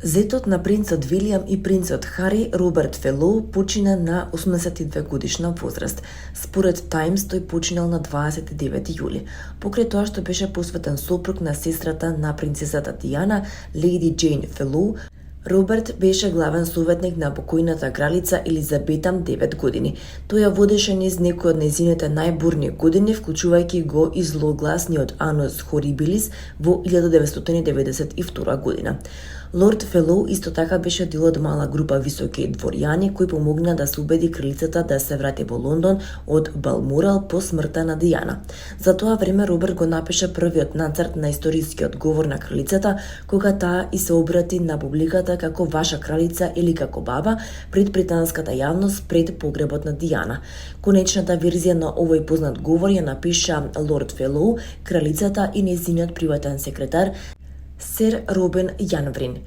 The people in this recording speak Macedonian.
Зетот на принцот Вилијам и принцот Хари, Роберт Фелоу, почина на 82 годишна возраст. Според Таймс, тој починал на 29 јули. Покрај тоа што беше посветен сопруг на сестрата на принцесата Дијана, леди Џејн Фелоу, Роберт беше главен советник на покојната кралица Елизабета 9 години. Тој ја водеше низ некои од нејзините најбурни години, вклучувајќи го и злогласниот Анус Хорибилис во 1992 година. Лорд Фелоу исто така беше дел од мала група високи дворјани кои помогна да се убеди кралицата да се врати во Лондон од Балморал по смртта на Дијана. За тоа време Роберт го напише првиот нацрт на историскиот говор на кралицата, кога таа и се обрати на публиката како ваша кралица или како баба пред британската јавност пред погребот на Дијана. Конечната верзија на овој познат говор ја напиша Лорд Фелоу, кралицата и нејзиниот приватен секретар Сер Робен Јанврин.